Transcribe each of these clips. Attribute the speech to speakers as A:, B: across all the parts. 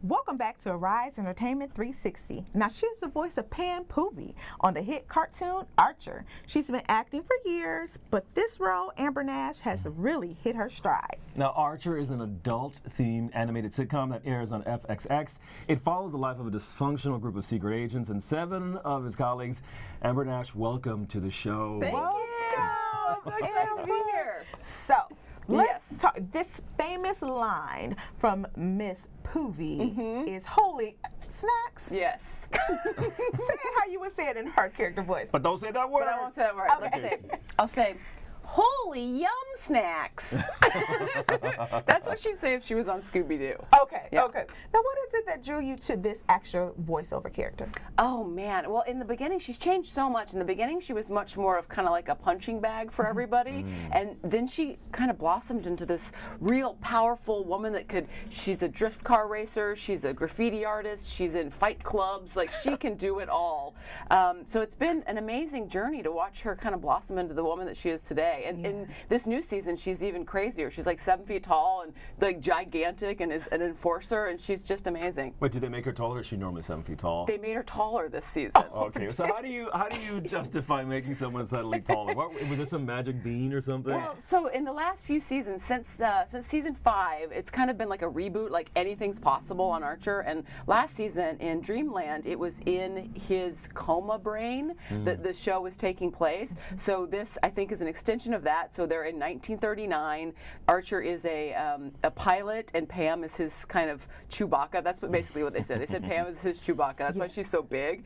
A: Welcome back to Arise Entertainment 360. Now, she's the voice of Pam Poovey on the hit cartoon Archer. She's been acting for years, but this role, Amber Nash, has really hit her stride.
B: Now, Archer is an adult-themed animated sitcom that airs on FXX. It follows the life of a dysfunctional group of secret agents and 7 of his colleagues. Amber Nash, welcome to the show.
C: Thank you. I'm so excited to be here.
A: So, let's talk. This famous line from Miss Poovey is "Holy snacks."
C: Yes.
A: Say it how you would say it in her character voice.
B: But don't say that word.
C: But I won't say that word.
A: Okay.
C: I'll say, "Holy yum snacks." That's what she'd say if she was on Scooby-Doo.
A: Okay,
C: Yeah.
A: okay. Now, what is it that drew you to this actual voiceover character?
C: Oh man, well in the beginning she's changed so much. In the beginning she was much more of kind of like a punching bag for everybody, and then she kind of blossomed into this real powerful woman that she's a drift car racer, she's a graffiti artist, she's in fight clubs, like she can do it all. So it's been an amazing journey to watch her kind of blossom into the woman that she is today. And in this new season she's even crazier. She's like 7 feet tall and like gigantic and is an enforcer, and she's just amazing.
B: Wait, did they make her taller? Or is she normally 7 feet tall?
C: They made her taller this season.
B: Okay, so how do you justify making someone suddenly taller? Was there some magic bean or something?
C: Well, so in the last few seasons, since season 5, it's kind of been like a reboot, like anything's possible on Archer. And last season in Dreamland, it was in his coma brain that the show was taking place. So this, I think, is an extension of that. So they're in 1939. Archer is a pilot, and Pam is his kind of Chewbacca. That's basically what they said. They said Pam is his Chewbacca. That's why she's so big.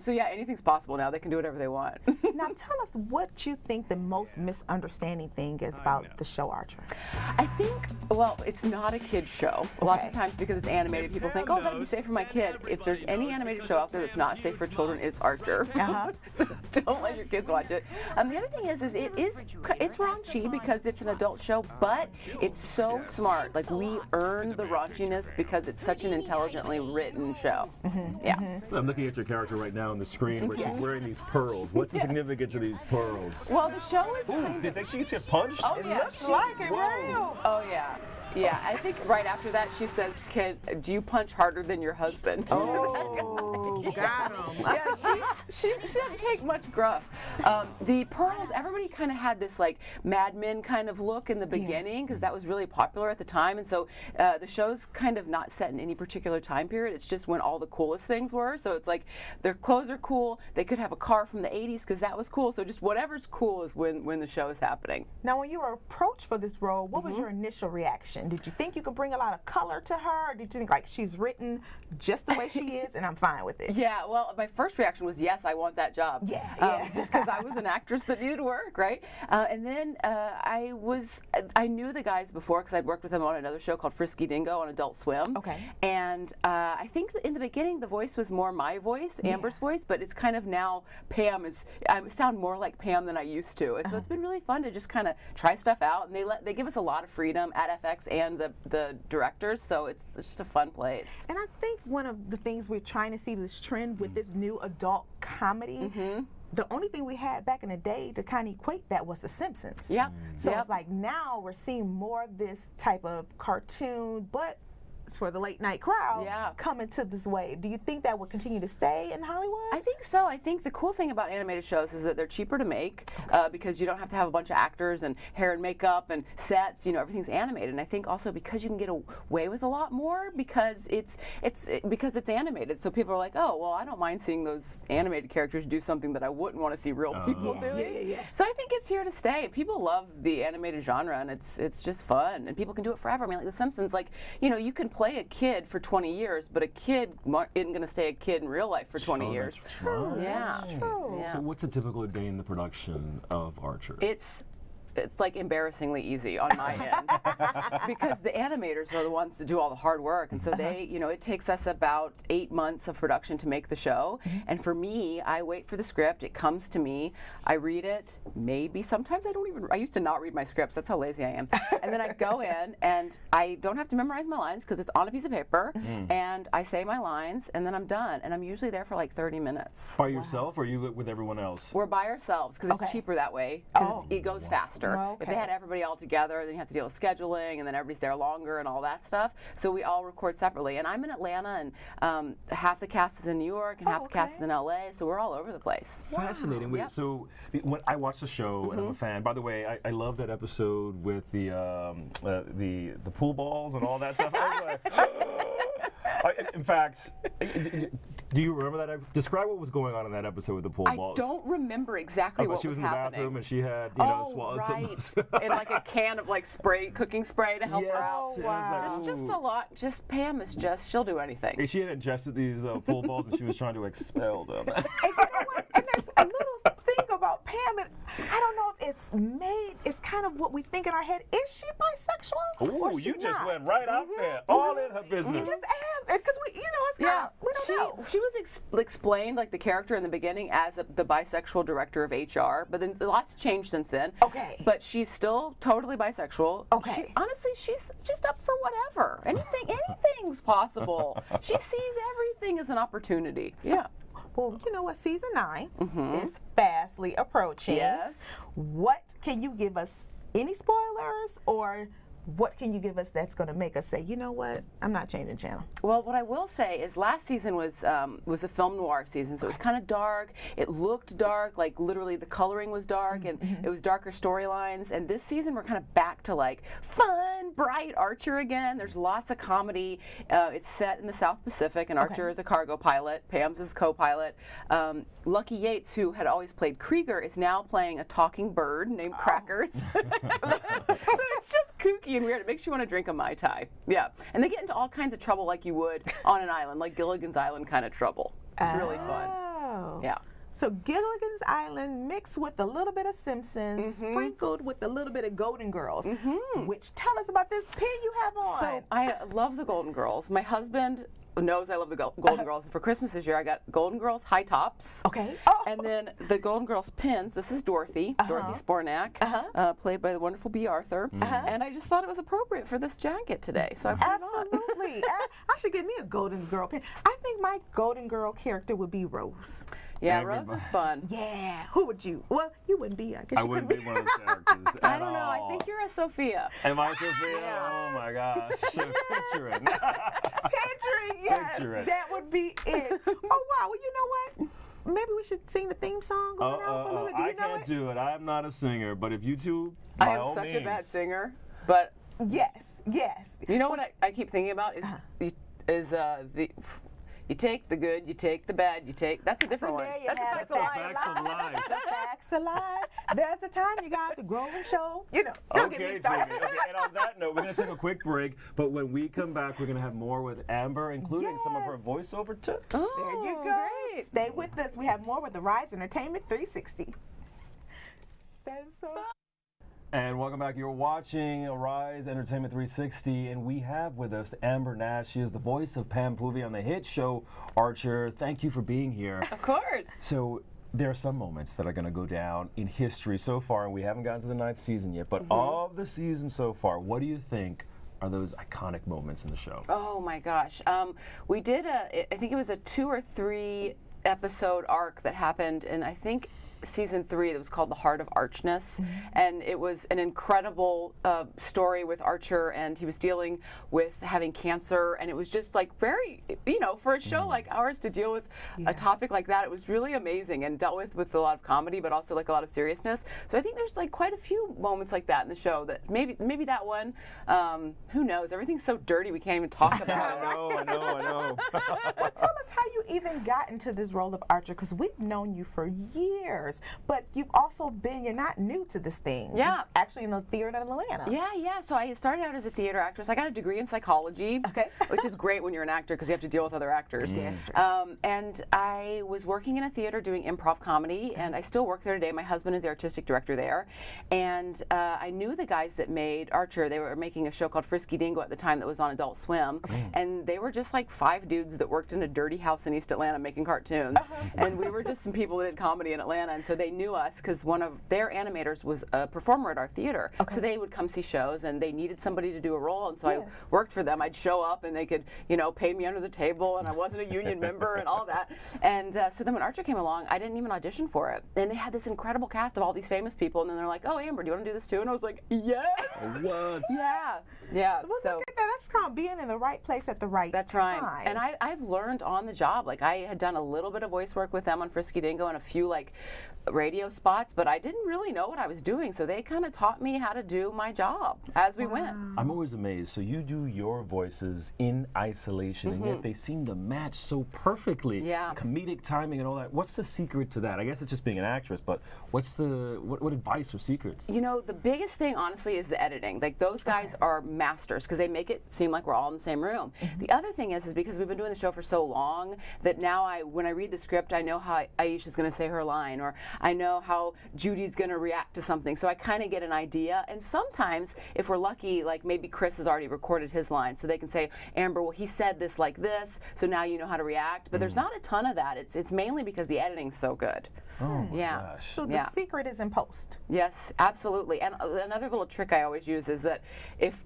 C: So yeah, anything's possible now. They can do whatever they want.
A: Now, tell us what you think the most misunderstanding thing is about the show Archer.
C: I think, well, it's not a kid's show. Lots of times because it's animated, people think, oh, that'll be safe for my kid. If there's any animated show out there that's not safe for children, it's Archer. So don't let your kids watch it. The other thing is it's raunchy because it's an adult show, but it's so smart. Like, we earn the raunchiness because it's such an intelligently written show. Yeah.
B: I'm looking at your character right now on the screen where she's wearing these pearls. What's the significance of these pearls?
C: Well, the show is
B: Ooh, did she get punched?
C: Oh, yeah.
A: Looks like it, real.
C: Oh, yeah. Yeah, I think right after that she says, do you punch harder than your husband?
A: Oh, got him.
C: Yeah, she doesn't take much gruff. The pearls, everybody kind of had this like Mad Men kind of look in the beginning because that was really popular at the time, and so the show's kind of not set in any particular time period. It's just when all the coolest things were. So it's like their clothes are cool. They could have a car from the 80s because that was cool. So just whatever's cool is when the show is happening.
A: Now, when you were approached for this role, what was your initial reaction? Did you think you could bring a lot of color to her? Or did you think like she's written just the way she is and I'm fine with it?
C: Yeah, well, my first reaction was, yes, I want that job.
A: Yeah.
C: Just because I was an actress that needed work, right? And then I knew the guys before because I'd worked with them on another show called Frisky Dingo on Adult Swim.
A: Okay.
C: And I think in the beginning the voice was more my voice, Amber's voice, but it's kind of now Pam is, I sound more like Pam than I used to. And so it's been really fun to just kind of try stuff out, and they give us a lot of freedom at FX and the directors, so it's just a fun place.
A: And I think one of the things we're trying to see this trend with this new adult comedy, the only thing we had back in the day to kind of equate that was The Simpsons.
C: Yep.
A: So it's like now we're seeing more of this type of cartoon, but for the late night crowd coming to this wave. Do you think that will continue to stay in Hollywood?
C: I think so. I think the cool thing about animated shows is that they're cheaper to make because you don't have to have a bunch of actors and hair and makeup and sets. You know, everything's animated. And I think also because you can get away with a lot more because it's animated. So people are like, oh, well, I don't mind seeing those animated characters do something that I wouldn't want to see real people doing. So I think it's here to stay. People love the animated genre, and it's just fun, and people can do it forever. I mean, like The Simpsons, like, you know, you can play a kid for 20 years, but a kid isn't going to stay a kid in real life for 20 years.
B: That's true.
C: Yeah.
A: That's true.
C: Yeah.
B: So what's a typical day in the production of Archer?
C: It's like embarrassingly easy on my end because the animators are the ones that do all the hard work, and so they, you know, it takes us about 8 months of production to make the show. And for me, I wait for the script. It comes to me. I read it. Maybe sometimes I used to not read my scripts. That's how lazy I am. And then I go in and I don't have to memorize my lines because it's on a piece of paper, and I say my lines, and then I'm done. And I'm usually there for like 30 minutes.
B: By yourself, or are you with everyone else?
C: We're by ourselves because it's cheaper that way because it goes faster. Archer.
A: Okay.
C: If they had everybody all together, then you have to deal with scheduling, and then everybody's there longer and all that stuff. So we all record separately. And I'm in Atlanta, and half the cast is in New York, and half the cast is in LA. So we're all over the place.
B: Fascinating. Wait, so when I watched the show, and I'm a fan. By the way, I love that episode with the pool balls and all that stuff. I was like, in fact, do you remember that? Describe what was going on in that episode with the pool balls.
C: I don't remember exactly what
B: she was in
C: happening.
B: the bathroom and she had, swallowed some.
C: And like a can of like cooking spray to help her out.
B: Yes, wow.
C: There's just a lot. Pam is she'll do anything.
B: She had ingested these pool balls and she was trying to expel them.
A: And you know what? And there's a little thing about Pam, and I don't know if it's kind of what we think in our head. Is she bisexual?
B: Oh, you just went right out there, all in her business.
A: We just asked, because it's not, we don't know.
C: She was explained, like the character in the beginning, as the bisexual director of HR, but then lots changed since then.
A: Okay.
C: But she's still totally bisexual.
A: Okay.
C: Honestly, she's just up for whatever. Anything's possible. She sees everything as an opportunity. Yeah.
A: Well, you know what? Season 9 is fastly approaching.
C: Yes.
A: What can you give us? Any spoilers, or what can you give us that's going to make us say, you know what, I'm not changing channel?
C: Well, what I will say is last season was a film noir season, so it was kind of dark. It looked dark, like literally the coloring was dark, and it was darker storylines. And this season we're kind of back to like fun, bright Archer again. There's lots of comedy. It's set in the South Pacific, and Archer is a cargo pilot. Pam's his co-pilot. Lucky Yates, who had always played Krieger, is now playing a talking bird named Crackers. So it's just kooky and weird. It makes you want to drink a Mai Tai. Yeah. And they get into all kinds of trouble like you would on an island, like Gilligan's Island kind of trouble. It's really fun. Yeah.
A: So Gilligan's Island mixed with a little bit of Simpsons, sprinkled with a little bit of Golden Girls. Which, tell us about this pin you have on.
C: So I love the Golden Girls. My husband knows I love the Golden Girls. And for Christmas this year, I got Golden Girls high tops.
A: Okay.
C: And then the Golden Girls pins. This is Dorothy, Dorothy Spornak, played by the wonderful B. Arthur. And I just thought it was appropriate for this jacket today, so I put it on.
A: Absolutely. I should get me a Golden Girl pin. I think my Golden Girl character would be Rose.
C: Yeah, Rose is fun.
A: Yeah. Who would you? Well, you wouldn't be. I guess
B: I wouldn't be one of those characters.
C: I don't know. I think you're a Sophia.
B: Am I Sophia? Oh my gosh. Picture it.
A: Yes.
B: Picture it.
A: That would be it. Oh, wow. Well, you know what? Maybe we should sing the theme song going out for a little bit. Do you know
B: I can't do it. I'm not a singer, but if you two,
C: I
B: by
C: am
B: all
C: such
B: means.
C: a bad singer, but
A: Yes.
C: you know what I keep thinking about you take the good, you take the bad, you take. That's a different one. That's
A: the
B: Facts of life.
A: The facts of life. There's a time you got the growing show. You know. Don't get me
B: Okay,
A: started.
B: Jimmy. Okay, and on that note, we're going to take a quick break, but when we come back, we're going to have more with Amber, including some of her voiceover tips.
A: There you go.
C: Great.
A: Stay with us. We have more with the Rise Entertainment 360. That's so.
B: And welcome back. You're watching Rise Entertainment 360, and we have with us Amber Nash. She is the voice of Pam Poovey on the hit show Archer. Thank you for being here.
C: Of course.
B: So there are some moments that are going to go down in history so far, and we haven't gotten to the 9th season yet, but of the season so far, what do you think are those iconic moments in the show?
C: Oh my gosh. We did I think it was a 2 or 3 episode arc that happened, and I think season 3 that was called The Heart of Archness, and it was an incredible story with Archer, and he was dealing with having cancer, and it was just like very, for a show like ours to deal with a topic like that, it was really amazing and dealt with a lot of comedy, but also like a lot of seriousness. So I think there's like quite a few moments like that in the show that maybe that one, who knows? Everything's so dirty we can't even talk about it.
B: I know.
A: Well, tell us how you even got into this role of Archer, because we've known you for years. But you've also you're not new to this thing.
C: Yeah.
A: You're actually in the theater in Atlanta.
C: Yeah. So I started out as a theater actress. I got a degree in psychology, which is great when you're an actor because you have to deal with other actors.
A: That's true.
C: And I was working in a theater doing improv comedy, and I still work there today. My husband is the artistic director there. And I knew the guys that made Archer. They were making a show called Frisky Dingo at the time that was on Adult Swim. And they were just like 5 dudes that worked in a dirty house in East Atlanta making cartoons, and we were just some people that did comedy in Atlanta, and so they knew us because one of their animators was a performer at our theater. So they would come see shows, and they needed somebody to do a role, and so I worked for them. I'd show up, and they could, you know, pay me under the table, and I wasn't a union member and all that. And so then when Archer came along, I didn't even audition for it. And they had this incredible cast of all these famous people, and then they're like, "Oh, Amber, do you want to do this too?" And I was like, "Yes."
B: What?
C: Yeah.
A: Well,
C: So
A: look at that. That's called being in the right place at the right
C: that's
A: time.
C: right. And I've learned on the job. Like, I had done a little bit of voice work with them on Frisky Dingo and a few like radio spots, but I didn't really know what I was doing. So they kind of taught me how to do my job as we went.
B: I'm always amazed. So you do your voices in isolation, and yet they seem to match so perfectly.
C: Yeah.
B: Comedic timing and all that. What's the secret to that? I guess it's just being an actress, but what's the what advice or secrets?
C: You know, the biggest thing, honestly, is the editing. Like, those guys are masters because they make it seem like we're all in the same room. The other thing is because we've been doing the show for so long that now when I read the script, I know how Aisha's going to say her line, or I know how Judy's going to react to something. So I kind of get an idea. And sometimes, if we're lucky, like maybe Chris has already recorded his line, so they can say, "Amber, well, he said this like this, so now you know how to react." But there's not a ton of that. It's mainly because the editing's so good.
B: Oh my gosh.
A: So the secret is in post.
C: Yes, absolutely. And another little trick I always use is that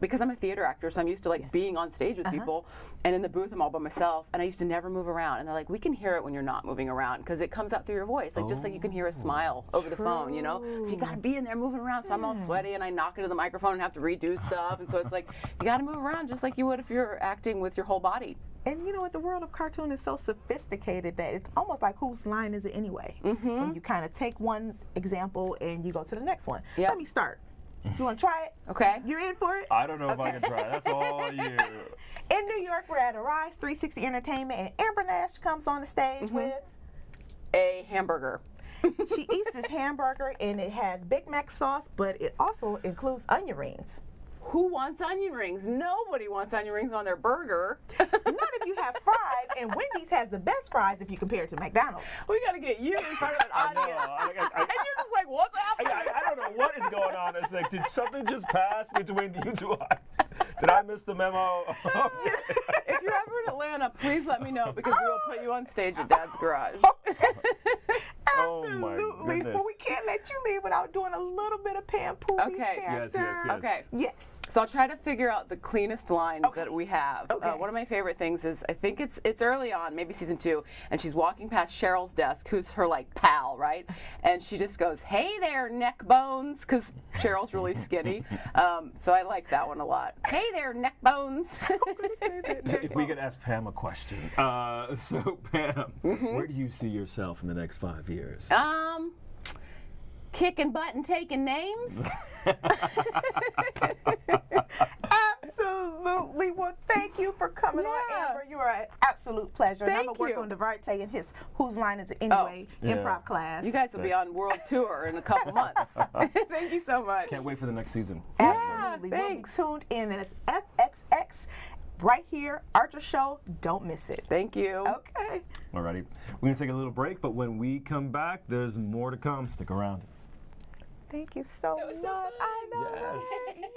C: because I'm a theater actor, so I'm used to like being on stage with people, and in the booth I'm all by myself, and I used to never move around. And they're like, "We can hear it when you're not moving around because it comes out through your voice, like just like you can hear a smile over the phone, you know." So you got to be in there moving around. So I'm all sweaty, and I knock into the microphone and have to redo stuff, and so it's like you got to move around just like you would if you're acting with your whole body.
A: And you know what, the world of cartoon is so sophisticated that it's almost like whose line is it anyway? When you kind of take one example and you go to the next one. Let me start. You want to try it?
C: Okay.
A: You're in for it?
B: I don't know if I can try. That's all you.
A: In New York, we're at Arise 360 Entertainment, and Amber Nash comes on the stage with
C: a hamburger.
A: She eats this hamburger, and it has Big Mac sauce, but it also includes onion rings.
C: Who wants onion rings? Nobody wants onion rings on their burger.
A: Not if you have fries, and Wendy's has the best fries if you compare it to McDonald's.
C: We got to get you in front of an audience. And you're just like, what's happening?
B: I don't know what is going on. It's like, did something just pass between you two eyes? Did I miss the memo?
C: If you're ever in Atlanta, please let me know because we will put you on stage at Dad's garage.
B: Oh my
A: Absolutely.
B: goodness.
A: But we can't let you leave without doing a little bit of Pam Poovey's character.
B: Yes.
C: Okay.
A: Yes.
C: So I'll try to figure out the cleanest line that we have. One of my favorite things is, I think it's early on, maybe season 2, and she's walking past Cheryl's desk, who's her like pal, right? And she just goes, "Hey there, neck bones," because Cheryl's really skinny. So I like that one a lot. "Hey there, neck bones."
B: So if we could ask Pam a question. So Pam, where do you see yourself in the next 5 years?
C: Kicking butt and taking names.
A: Absolutely. Well, thank you for coming on, Amber. You are an absolute pleasure. And I'm going to work on DeVarte and his Whose Line Is It Anyway improv class.
C: You guys will be on world tour in a couple months. Thank you so much.
B: Can't wait for the next season.
A: Absolutely.
C: Thanks.
A: We'll be tuned in, and it's FXX right here, Archer Show. Don't miss it.
C: Thank you.
A: Okay.
B: Alrighty. We're going to take a little break, but when we come back, there's more to come. Stick around.
A: Thank you so much.
C: So fun.
A: I know.
B: Yes.
A: Yes.